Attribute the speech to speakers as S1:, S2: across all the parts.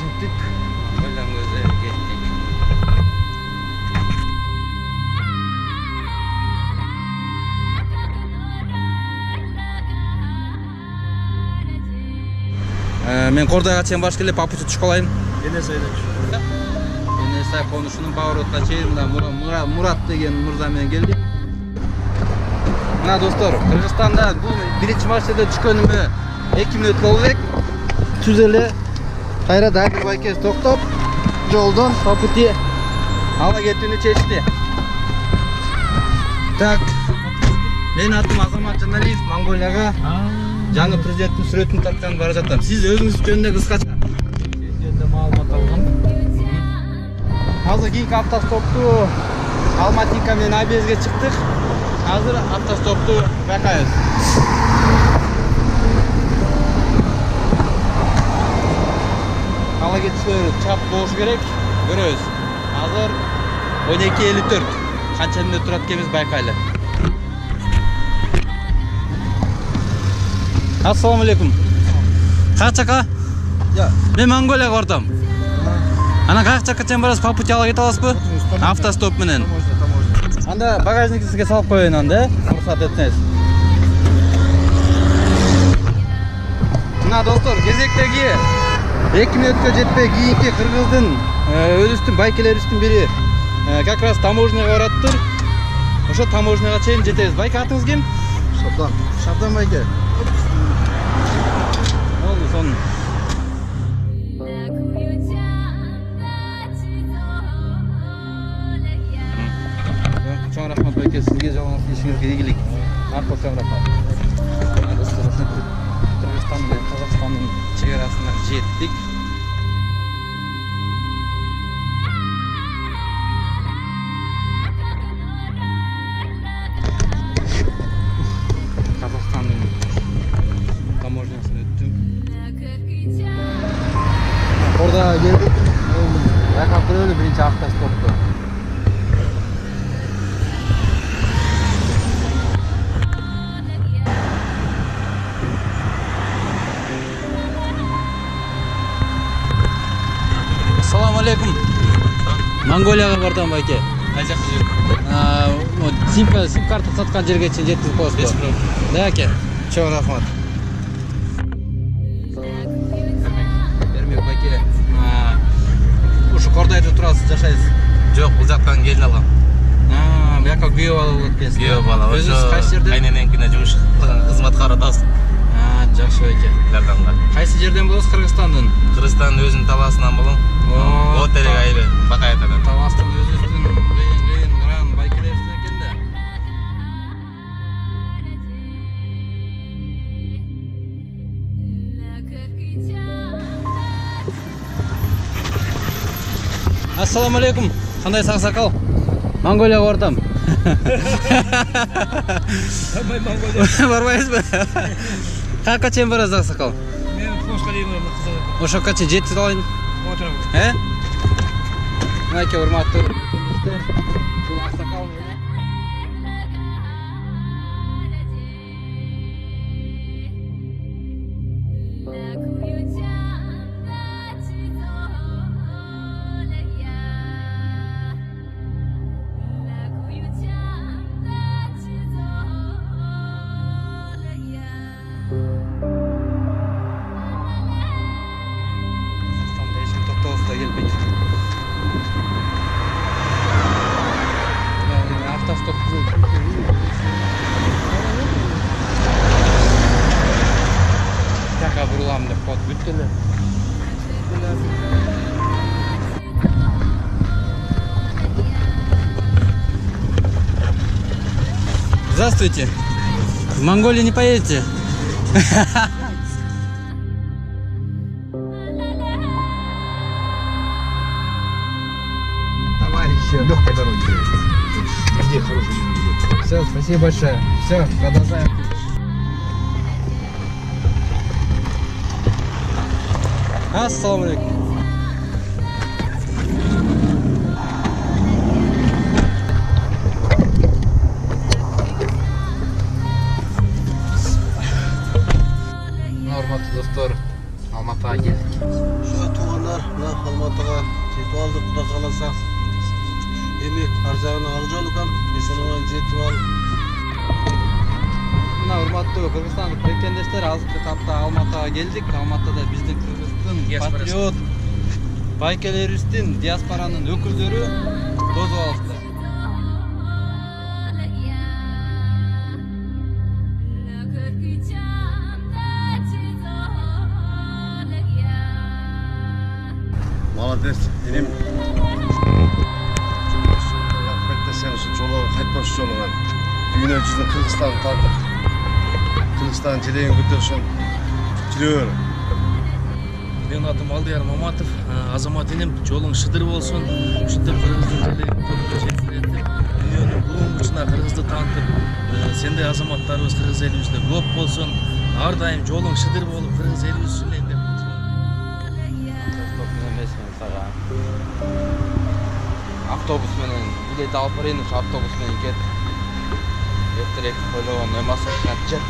S1: gittik. Mongolya'dan gözle gittik. Men Kordoyga чейин баш келип папучу түшүп калайын.
S2: Эне сайдан түшүп.
S1: Эне сай конушунун поворотуна чейин Мурат деген мырза менен келдик. Мына достор, Кыргызстанда бул биринчи маршрутта түшкөнүмө 2 мүнөт болду элек. Түз эле кайра дагы бир байкес токтоп, жолдон по пути ала кетүүнү чечти. Так. Менин атым Азамат Жаналиев, Монголияга жаңы президенттин сүрөтүн тарткан бара жатам. Сиз өзүңүз жөнүндө кыскача
S2: Жөнүндө маалымат алгам.
S1: Азыр кийинки автостопту Алматинка менен Абезге чыктык. Азыр автостопту байкайбыз. Ала кетишleri чап болуш керек. Көрөбүз. Азыр 12:54. Канча мүнөт турат экенбиз байкайлы. Assalamu alaikum. Качака? Мен Монголияга бардым. Ана качака чейин барасыз, по пути ала кете аласызбы? Автостоп менен. Анда багажникти сизге салып коеюн анда, уруксат этсеңиз. Мына достор, кезектеги 2 мүнөткө жетпей кийинки кыргыздын өзүбүздүн байкелерибиздин бири как раз таможняга бараттыр. Ошо таможняга чейин жетебиз. Байка атыңыз ким?
S2: Шабдан. Шабдан байке.
S1: Oldu son. Çok rahmat belki sizge cevap işiniz ilgili. Çok rahmat. Kırgızistan ve Kazakistan'ın çevrasına jettik. Kazakistan'ın taможнясына өттүм. Orada geldik. Байкап көрөлү биринчи автостопту. Assalamu alaikum. Монголияга бардым байке.
S2: Кай жакка жүрүп?
S1: Сим карта саткан жерге чейин жеткизип коесузбу?
S2: Без проблем.
S1: Да, аке. Чоң рахмат. Бермек байке. Ушу Кордойдо турасыз, жашайсыз?
S2: Жок, бул жактан келин алгам.
S1: Бияка күйөө алып өткөнсүз.
S2: Күйөө бала.
S1: Өзүңүз кайсы жерден?
S2: Кайненеңкине жумуш кызматкара атасыз.
S1: Жакшы байке.
S2: Жардамга.
S1: Кайсы жерден болосуз Кыргызстандын?
S2: Кыргызстандын өзүнүн талаасынан болом. Отелге айры, Бакаятадан.
S1: Таластын өзүбүздүн кыйын ыран байкелерибиз экен да. Assalamu alaikum. Кандай саксакал? Монголияга бардым. Барбайсызбы? Каяка чейин барасыз аксакал?
S2: Мен Фошка дейм, кызыгып.
S1: Ошока чейин жетип алайын.
S2: Отурам.
S1: Мынакей урматтуу туристтер. Бул аксакал менен келбейт. Автостоп Жака бурулам деп код бүттү эле. Здравствуйте. В Монголию не поедете?
S2: Легкой дороги. Где хороший день?
S1: Все, спасибо большое. Все, продолжаем. Ассаламу алейкум. Урматтуу достор, Алматыга келдик.
S2: Тугандар.
S3: Mına Алматыға жетіп алдық, Құда қаласа. Эми ар жагына ак жол экен, эсен аман жетип алып.
S1: Мына урматтуу кыргызстандык мекендештер, азыркы тапта Алматыга келдик. Алматыда биздин кыргыздын патриот байкелерибиздин диаспоранын өкүлдөрү тосуп алышты.
S4: Молодец, инем. Rahmetli sen şu çoluğu kaytma şu çoluğu. Dünya yüzünde Kırgızstan'ı tanıdık. Kırgızstan'ın çileğini götürüşün çiliyor.
S5: Мен атым Алдияр Маматов, азамат инем, жолуң шыдыр болсун, ушинтип кыргыздын тилегин көрүүгө жеткилетип, дүйнөнүн булуң бурчуна кыргызды таанытып, сендей азаматтарыбыз кыргыз элибизде көп болсун, ар дайым жолуң шыдыр болуп кыргыз элибиз үчүн деп.
S1: Автобус менен билет алып барайын, ушу автобус менен кет. Эртерээк ойлогон эмас жет.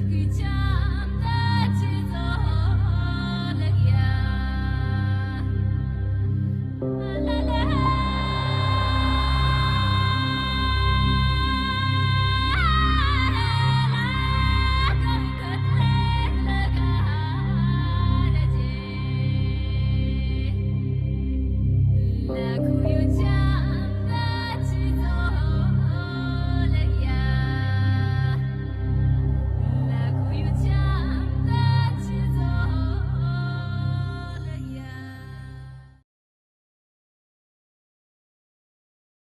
S6: Good job.